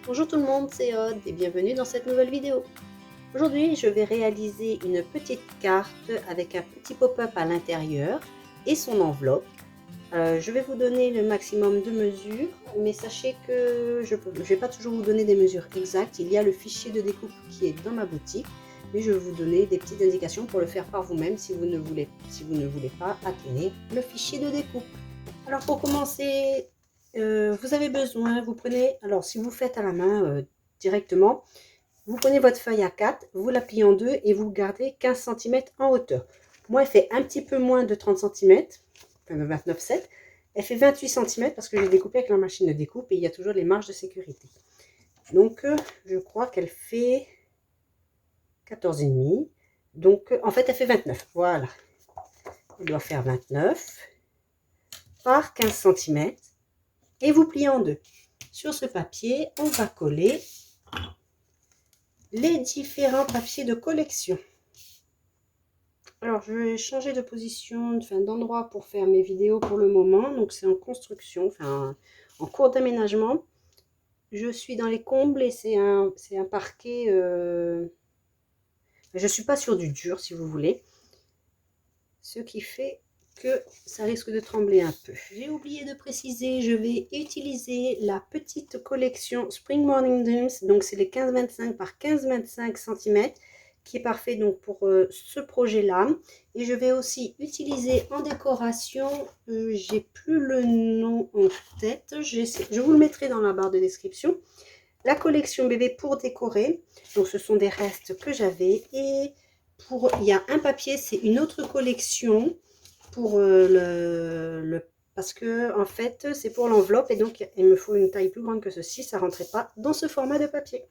Bonjour tout le monde, c'est Aude et bienvenue dans cette nouvelle vidéo. Aujourd'hui, je vais réaliser une petite carte avec un petit pop-up à l'intérieur et son enveloppe. Je vais vous donner le maximum de mesures, mais sachez que je ne vais pas toujours vous donner des mesures exactes. Il y a le fichier de découpe qui est dans ma boutique, mais je vais vous donner des petites indications pour le faire par vous-même si vous ne voulez pas acquérir le fichier de découpe. Alors pour commencer, vous avez besoin, vous prenez, alors si vous faites à la main directement, vous prenez votre feuille A4, vous la pliez en deux et vous gardez 15 cm en hauteur. Moi, elle fait un petit peu moins de 30 cm, enfin 29,7. Elle fait 28 cm parce que j'ai découpé avec la machine de découpe et il y a toujours les marges de sécurité. Donc, je crois qu'elle fait 14,5. Donc, en fait, elle fait 29. Voilà. Elle doit faire 29 par 15 cm. Et vous pliez en deux. Sur ce papier, on va coller les différents papiers de collection. Alors, je vais changer de position, d'endroit pour faire mes vidéos pour le moment. Donc, c'est en construction, en cours d'aménagement. Je suis dans les combles et c'est un parquet. Je ne suis pas sur du dur, si vous voulez. Ce qui fait que ça risque de trembler un peu. J'ai oublié de préciser, je vais utiliser la petite collection Spring Morning Dreams, donc c'est les 15-25 par 15-25 cm, qui est parfait donc pour ce projet-là. Et je vais aussi utiliser en décoration, j'ai plus le nom en tête, je vous le mettrai dans la barre de description, la collection bébé pour décorer. Donc ce sont des restes que j'avais et il y a un papier, c'est une autre collection pour parce que en fait c'est pour l'enveloppe et donc il me faut une taille plus grande que ceci, ça rentrait pas dans ce format de papier.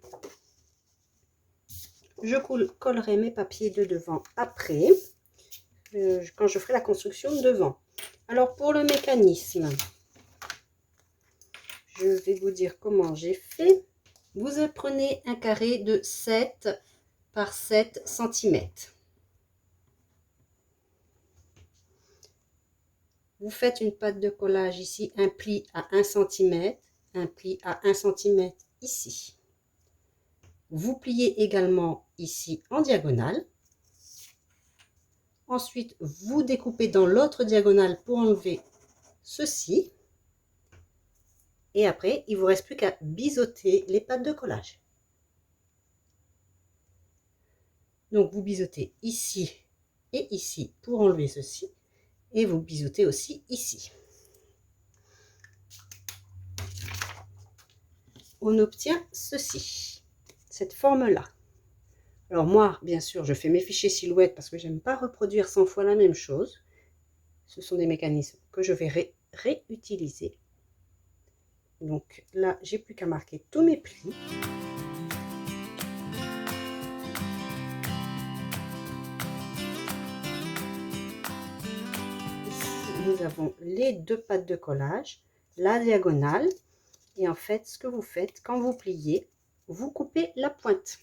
Je collerai mes papiers de devant après, quand je ferai la construction devant. Alors pour le mécanisme, je vais vous dire comment j'ai fait. Vous prenez un carré de 7 par 7 cm. Vous faites une pâte de collage ici, un pli à 1 cm, un pli à 1 cm ici. Vous pliez également ici en diagonale. Ensuite, vous découpez dans l'autre diagonale pour enlever ceci. Et après, il ne vous reste plus qu'à biseauter les pâtes de collage. Donc, vous biseautez ici et ici pour enlever ceci. Et vous biseautez aussi ici. On obtient ceci, cette forme-là. Alors moi, bien sûr, je fais mes fichiers silhouettes parce que j'aime pas reproduire 100 fois la même chose. Ce sont des mécanismes que je vais réutiliser. Donc là, j'ai plus qu'à marquer tous mes plis. Ici, nous avons les deux pattes de collage, la diagonale. Et en fait, ce que vous faites, quand vous pliez, vous coupez la pointe.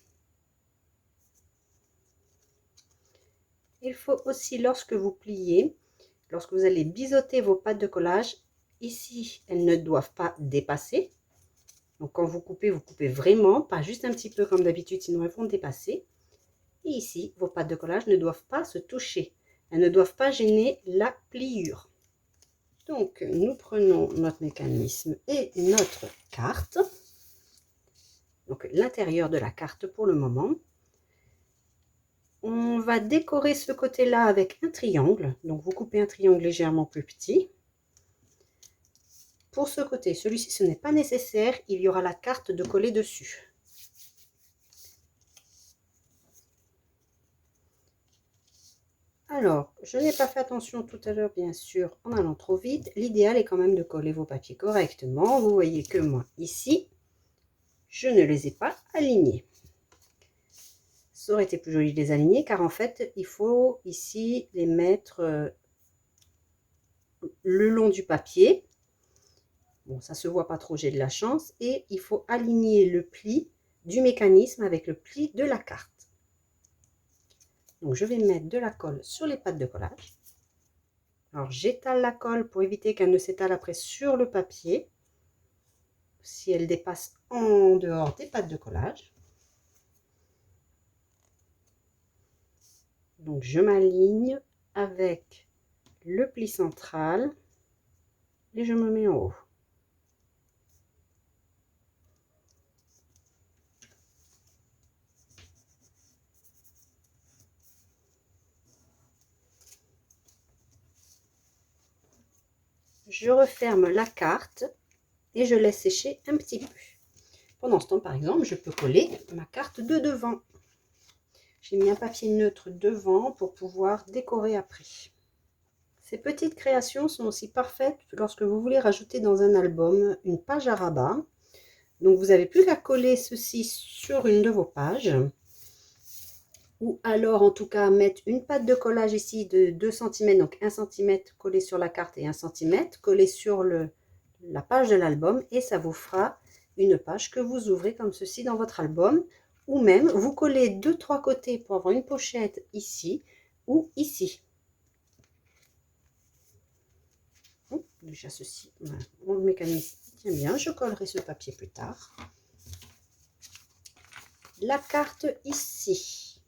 Il faut aussi, lorsque vous pliez, lorsque vous allez biseauter vos pattes de collage, ici, elles ne doivent pas dépasser. Donc, quand vous coupez vraiment, pas juste un petit peu comme d'habitude, sinon elles vont dépasser. Et ici, vos pattes de collage ne doivent pas se toucher. Elles ne doivent pas gêner la pliure. Donc, nous prenons notre mécanisme et notre carte. Donc, l'intérieur de la carte pour le moment. On va décorer ce côté-là avec un triangle. Donc, vous coupez un triangle légèrement plus petit. Pour ce côté, celui-ci, ce n'est pas nécessaire. Il y aura la carte de coller dessus. Alors, je n'ai pas fait attention tout à l'heure, bien sûr, en allant trop vite. L'idéal est quand même de coller vos papiers correctement. Vous voyez que moi, ici, je ne les ai pas alignés. Ça aurait été plus joli de les aligner, car en fait, il faut ici les mettre le long du papier. Bon, ça se voit pas trop, j'ai de la chance. Et il faut aligner le pli du mécanisme avec le pli de la carte. Donc, je vais mettre de la colle sur les pattes de collage. Alors, j'étale la colle pour éviter qu'elle ne s'étale après sur le papier. si elle dépasse en dehors des pattes de collage. Donc je m'aligne avec le pli central et je me mets en haut. Je referme la carte et je laisse sécher un petit peu. Pendant ce temps, par exemple, je peux coller ma carte de devant. J'ai mis un papier neutre devant pour pouvoir décorer après. Ces petites créations sont aussi parfaites lorsque vous voulez rajouter dans un album une page à rabat. Donc vous n'avez plus qu'à coller ceci sur une de vos pages. Ou alors en tout cas mettre une patte de collage ici de 2 cm, donc 1 cm collé sur la carte et 1 cm collé sur la page de l'album, et ça vous fera une page que vous ouvrez comme ceci dans votre album. Ou même vous collez 2-3 côtés pour avoir une pochette ici ou ici. Déjà ceci, mon mécanisme tient bien, je collerai ce papier plus tard. La carte ici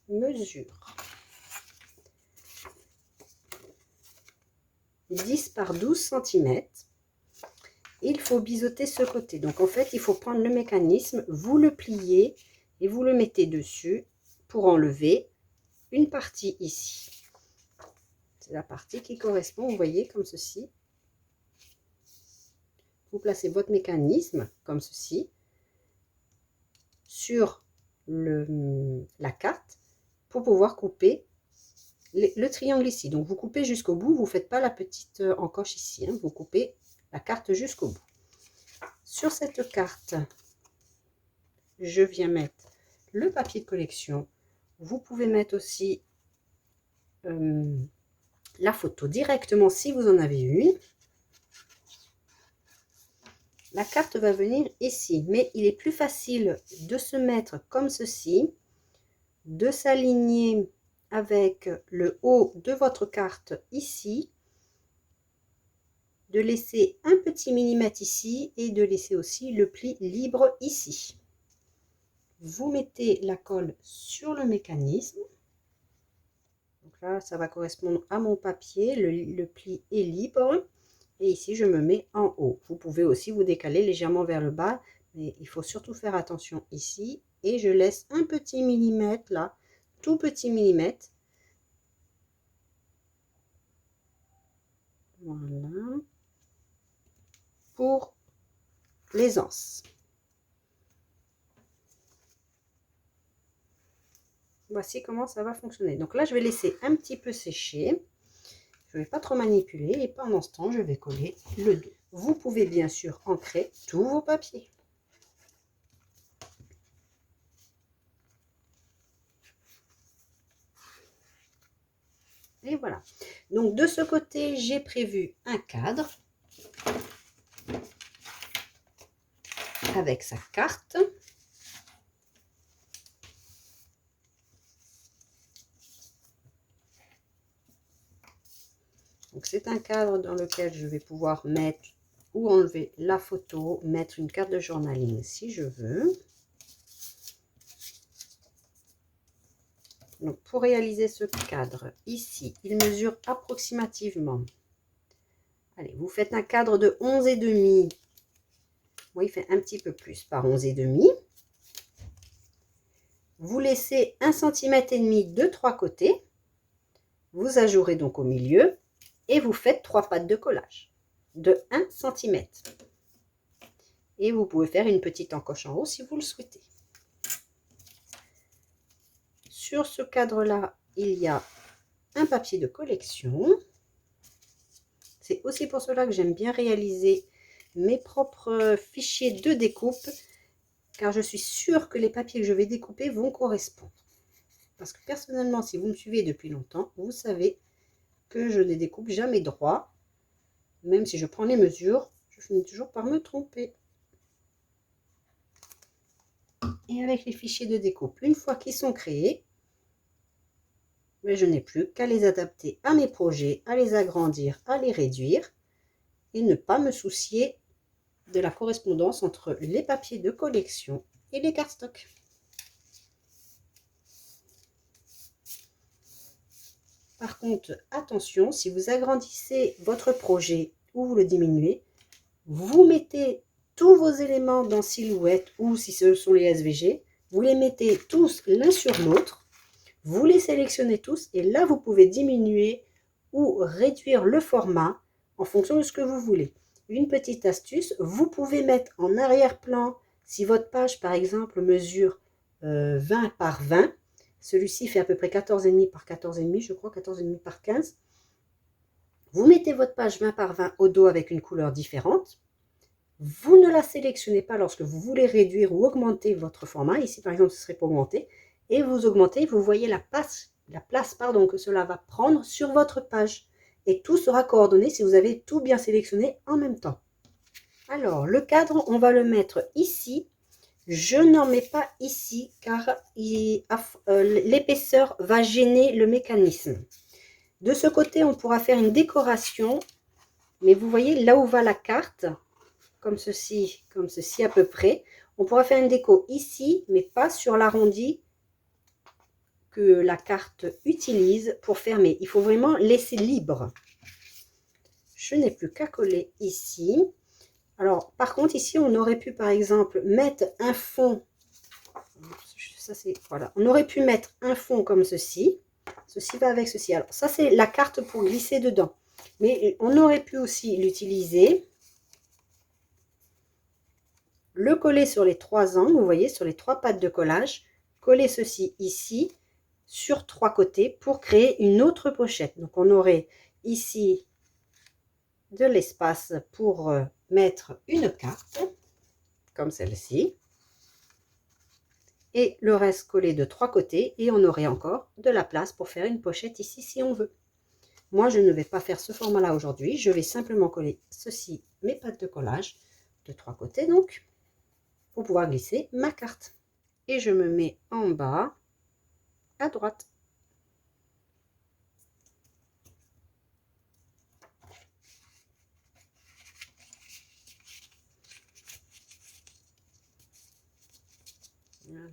mesure 10 par 12 cm. Il faut biseauter ce côté. Donc en fait, il faut prendre le mécanisme, vous le pliez et vous le mettez dessus pour enlever une partie ici. C'est la partie qui correspond, vous voyez, comme ceci. Vous placez votre mécanisme comme ceci sur la carte pour pouvoir couper le triangle ici. Donc vous coupez jusqu'au bout, vous ne faites pas la petite encoche ici, hein, vous coupez la carte jusqu'au bout. Sur cette carte, je viens mettre le papier de collection. Vous pouvez mettre aussi la photo directement si vous en avez une. La carte va venir ici, mais il est plus facile de se mettre comme ceci, de s'aligner avec le haut de votre carte ici, de laisser un petit millimètre ici et de laisser aussi le pli libre ici. Vous mettez la colle sur le mécanisme. Donc là, ça va correspondre à mon papier, le pli est libre. Et ici, je me mets en haut. Vous pouvez aussi vous décaler légèrement vers le bas, mais il faut surtout faire attention ici. Et je laisse un petit millimètre là, tout petit millimètre. Voilà. Pour les anses. Voici comment ça va fonctionner. Donc là, je vais laisser un petit peu sécher. Je ne vais pas trop manipuler et pendant ce temps, je vais coller le dos. Vous pouvez bien sûr ancrer tous vos papiers. Et voilà. Donc de ce côté, j'ai prévu un cadre avec sa carte. Donc c'est un cadre dans lequel je vais pouvoir mettre ou enlever la photo, mettre une carte de journaling si je veux. Donc pour réaliser ce cadre, ici, il mesure approximativement. Allez, vous faites un cadre de 11,5. Moi, il fait un petit peu plus par 11,5. Vous laissez 1,5 cm de 3 côtés. Vous ajourez donc au milieu et vous faites 3 pattes de collage de 1 cm. Et vous pouvez faire une petite encoche en haut si vous le souhaitez. Sur ce cadre-là, il y a un papier de collection. C'est aussi pour cela que j'aime bien réaliser mes propres fichiers de découpe, car je suis sûre que les papiers que je vais découper vont correspondre. Parce que personnellement, si vous me suivez depuis longtemps, vous savez que je ne découpe jamais droit. Même si je prends les mesures, je finis toujours par me tromper. Et avec les fichiers de découpe, une fois qu'ils sont créés, mais je n'ai plus qu'à les adapter à mes projets, à les agrandir, à les réduire et ne pas me soucier de la correspondance entre les papiers de collection et les cardstocks. Par contre, attention, si vous agrandissez votre projet ou vous le diminuez, vous mettez tous vos éléments dans Silhouette ou si ce sont les SVG, vous les mettez tous l'un sur l'autre, vous les sélectionnez tous et là, vous pouvez diminuer ou réduire le format en fonction de ce que vous voulez. Une petite astuce, vous pouvez mettre en arrière-plan, si votre page par exemple mesure 20 par 20, celui-ci fait à peu près 14,5 par 14,5, je crois, 14,5 par 15. Vous mettez votre page 20 par 20 au dos avec une couleur différente. Vous ne la sélectionnez pas lorsque vous voulez réduire ou augmenter votre format. Ici, par exemple, ce serait pour augmenter. Et vous augmentez, vous voyez la place que cela va prendre sur votre page. Et tout sera coordonné si vous avez tout bien sélectionné en même temps. Alors, le cadre, on va le mettre ici. Je n'en mets pas ici car l'épaisseur va gêner le mécanisme. De ce côté, on pourra faire une décoration. Mais vous voyez, là où va la carte, comme ceci à peu près, on pourra faire une déco ici, mais pas sur l'arrondi que la carte utilise pour fermer. Il faut vraiment laisser libre. Je n'ai plus qu'à coller ici. Alors, par contre, ici, on aurait pu, par exemple, mettre un fond. Ça, c'est, voilà. On aurait pu mettre un fond comme ceci. Ceci va avec ceci. Alors, ça, c'est la carte pour glisser dedans. Mais on aurait pu aussi l'utiliser. Le coller sur les trois angles, vous voyez, sur les trois pattes de collage. Coller ceci ici, sur trois côtés, pour créer une autre pochette. Donc, on aurait ici de l'espace pour mettre une carte, comme celle-ci. Et le reste collé de trois côtés. Et on aurait encore de la place pour faire une pochette ici, si on veut. Moi, je ne vais pas faire ce format-là aujourd'hui. Je vais simplement coller ceci, mes pattes de collage, de trois côtés, donc, pour pouvoir glisser ma carte. Et je me mets en bas, à droite. Voilà.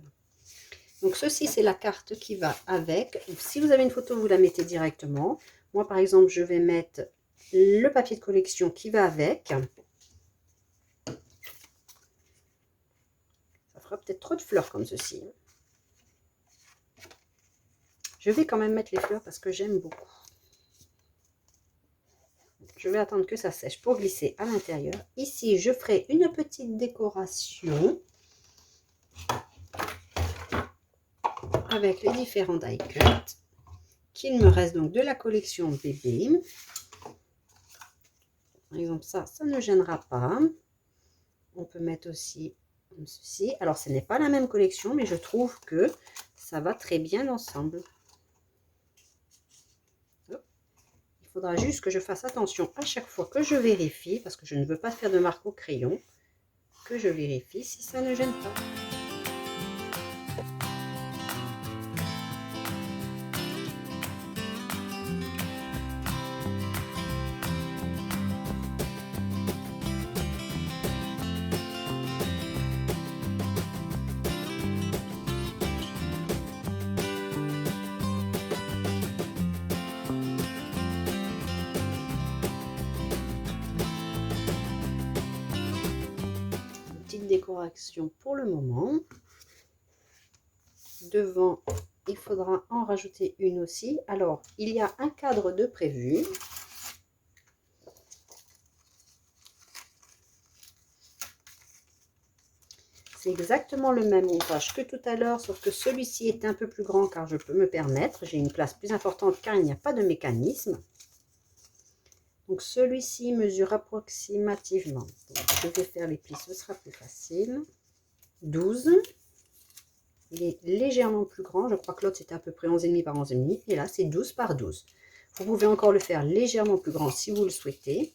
Donc, ceci, c'est la carte qui va avec. Si vous avez une photo, vous la mettez directement. Moi, par exemple, je vais mettre le papier de collection qui va avec. Ça fera peut-être trop de fleurs comme ceci. Je vais quand même mettre les fleurs parce que j'aime beaucoup. Je vais attendre que ça sèche pour glisser à l'intérieur. Ici, je ferai une petite décoration avec les différents die cuts qu'il me reste donc de la collection bébé. Par exemple, ça ne gênera pas. On peut mettre aussi comme ceci. Alors, ce n'est pas la même collection, mais je trouve que ça va très bien ensemble. Il faudra juste que je fasse attention à chaque fois que je vérifie, parce que je ne veux pas faire de marque au crayon, que je vérifie si ça ne gêne pas. Décoration pour le moment. Devant, il faudra en rajouter une aussi. Alors, il y a un cadre de prévu. C'est exactement le même montage que tout à l'heure, sauf que celui-ci est un peu plus grand car je peux me permettre. J'ai une place plus importante car il n'y a pas de mécanisme. Donc, celui-ci mesure approximativement. Donc, je vais faire les plis, ce sera plus facile. 12. Il est légèrement plus grand. Je crois que l'autre, c'était à peu près 11,5 par 11,5. Et là, c'est 12 par 12. Vous pouvez encore le faire légèrement plus grand si vous le souhaitez.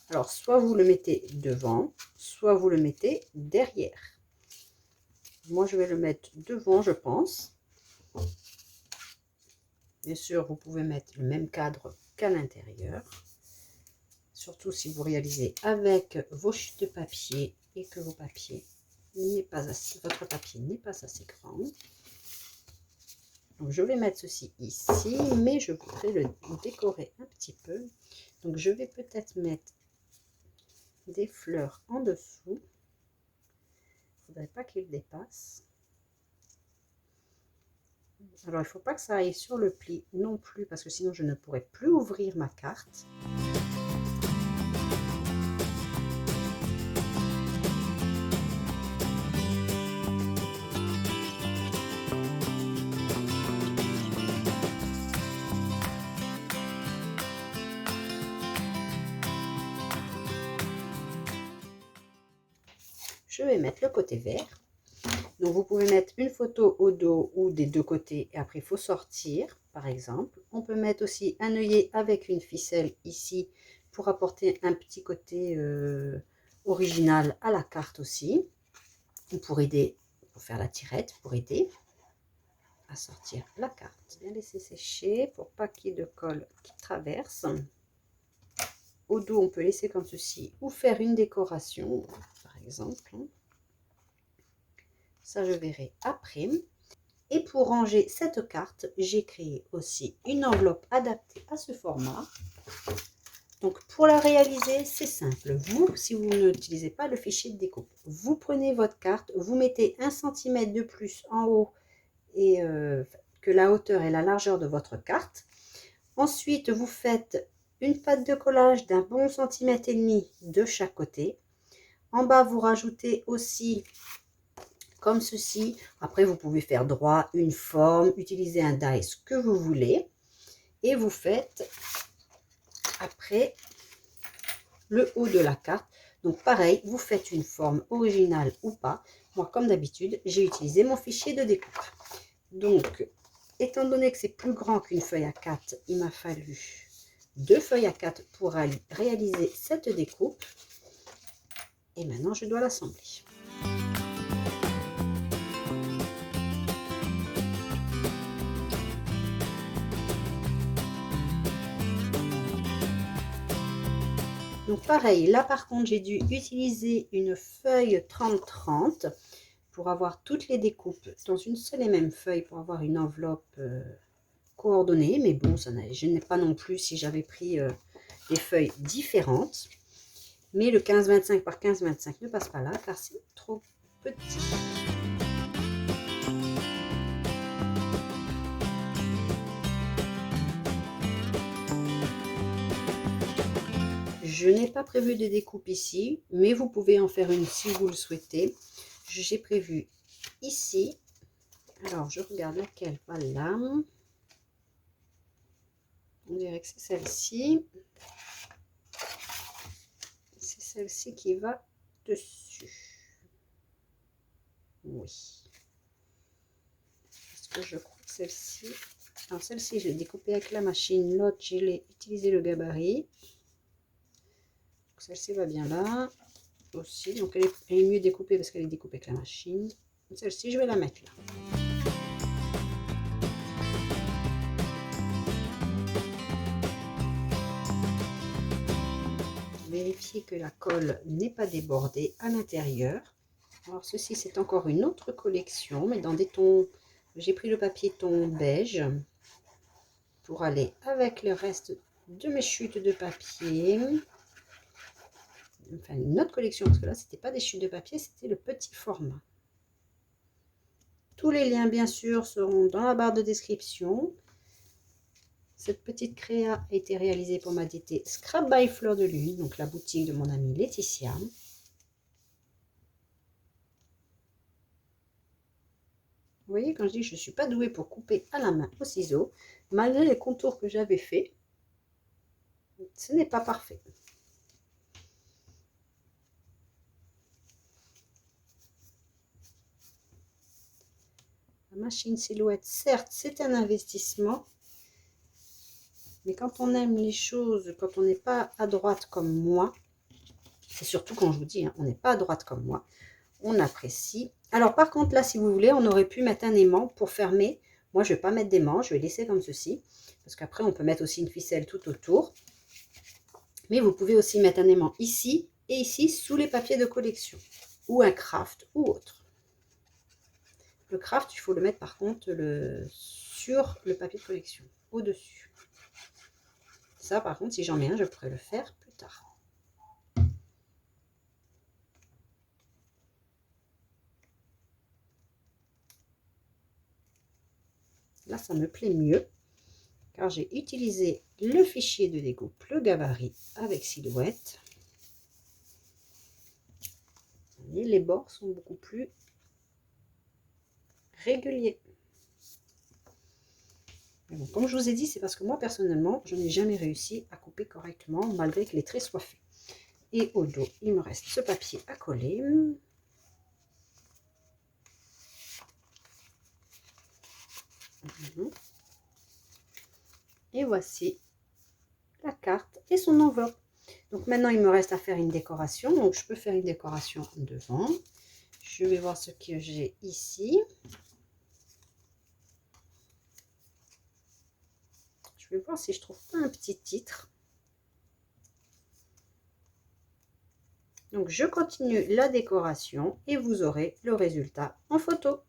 Alors, soit vous le mettez devant, soit vous le mettez derrière. Moi, je vais le mettre devant, je pense. Bien sûr, vous pouvez mettre le même cadre qu'à l'intérieur. surtout si vous réalisez avec vos chutes de papier et que votre papier n'est pas assez grand. Donc je vais mettre ceci ici, mais je voudrais le décorer un petit peu. Donc je vais peut-être mettre des fleurs en dessous. Il ne faudrait pas qu'il dépasse. Alors il ne faut pas que ça aille sur le pli non plus, parce que sinon je ne pourrai plus ouvrir ma carte. Je vais mettre le côté vert. Donc vous pouvez mettre une photo au dos ou des deux côtés et après il faut sortir par exemple. On peut mettre aussi un œillet avec une ficelle ici pour apporter un petit côté original à la carte aussi. Ou pour aider, pour faire la tirette, pour aider à sortir la carte. Bien laisser sécher pour pas qu'il y ait de colle qui traverse. Au dos on peut laisser comme ceci ou faire une décoration par exemple. Ça, je verrai après. Et pour ranger cette carte, j'ai créé aussi une enveloppe adaptée à ce format. Donc, pour la réaliser, c'est simple. Vous, si vous n'utilisez pas le fichier de découpe, vous prenez votre carte, vous mettez 1 cm de plus en haut et que la hauteur et la largeur de votre carte. Ensuite, vous faites une pâte de collage d'un bon centimètre et demi de chaque côté. En bas, vous rajoutez aussi comme ceci. Après, vous pouvez faire droit, une forme, utiliser un die, ce que vous voulez. Et vous faites après le haut de la carte. Donc pareil, vous faites une forme originale ou pas. Moi, comme d'habitude, j'ai utilisé mon fichier de découpe. Donc, étant donné que c'est plus grand qu'une feuille A4, il m'a fallu 2 feuilles A4 pour réaliser cette découpe. Et maintenant, je dois l'assembler. Donc pareil, là par contre j'ai dû utiliser une feuille 30-30 pour avoir toutes les découpes dans une seule et même feuille pour avoir une enveloppe coordonnée. Mais bon, je n'ai pas non plus si j'avais pris des feuilles différentes. Mais le 15-25 par 15-25 ne passe pas là car c'est trop petit. Je n'ai pas prévu de découpe ici, mais vous pouvez en faire une si vous le souhaitez. J'ai prévu ici. Alors, je regarde laquelle va là. On dirait que c'est celle-ci. C'est celle-ci qui va dessus. Oui. Parce que je crois que celle-ci... Alors, celle-ci, je l'ai découpée avec la machine. L'autre, j'ai utilisé le gabarit. Celle-ci va bien là aussi, donc elle est mieux découpée parce qu'elle est découpée avec la machine. Celle-ci, je vais la mettre là. Vérifier que la colle n'est pas débordée à l'intérieur. Alors ceci, c'est encore une autre collection, mais dans des tons. J'ai pris le papier ton beige pour aller avec le reste de mes chutes de papier. Enfin une autre collection, parce que là c'était pas des chutes de papier, c'était le petit format. Tous les liens bien sûr seront dans la barre de description. Cette petite créa a été réalisée pour ma DT Scrap by Fleur de Lune, donc la boutique de mon amie Laetitia. Vous voyez, quand je dis je ne suis pas douée pour couper à la main au ciseau, malgré les contours que j'avais fait, ce n'est pas parfait. La machine silhouette, certes, c'est un investissement, mais quand on aime les choses, quand on n'est pas à droite comme moi, c'est surtout quand je vous dis, hein, on n'est pas à droite comme moi, on apprécie. Alors par contre là, si vous voulez, on aurait pu mettre un aimant pour fermer. Moi, je ne vais pas mettre d'aimant, je vais laisser comme ceci, parce qu'après, on peut mettre aussi une ficelle tout autour. Mais vous pouvez aussi mettre un aimant ici et ici sous les papiers de collection. Ou un craft ou autre. Le craft, il faut le mettre par contre sur le papier de collection, au-dessus. Ça, par contre, si j'en mets un, je pourrais le faire plus tard. Là, ça me plaît mieux, car j'ai utilisé le fichier de découpe, le gabarit avec silhouette. Et les bords sont beaucoup plus réguliers. Mais bon, comme je vous ai dit, c'est parce que moi, personnellement, je n'ai jamais réussi à couper correctement, malgré que les traits soient faits. Et au dos, il me reste ce papier à coller. Et voici la carte et son enveloppe. Donc maintenant, il me reste à faire une décoration. Donc je peux faire une décoration devant. Je vais voir ce que j'ai ici. Je vais voir si je trouve pas un petit titre. Donc je continue la décoration et vous aurez le résultat en photo.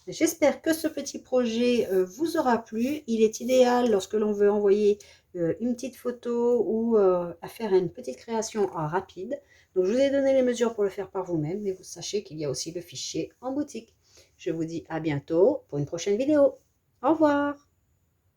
J'espère que ce petit projet vous aura plu. Il est idéal lorsque l'on veut envoyer une petite photo ou à faire une petite création rapide. Donc je vous ai donné les mesures pour le faire par vous-même, mais vous sachez qu'il y a aussi le fichier en boutique. Je vous dis à bientôt pour une prochaine vidéo. Au revoir!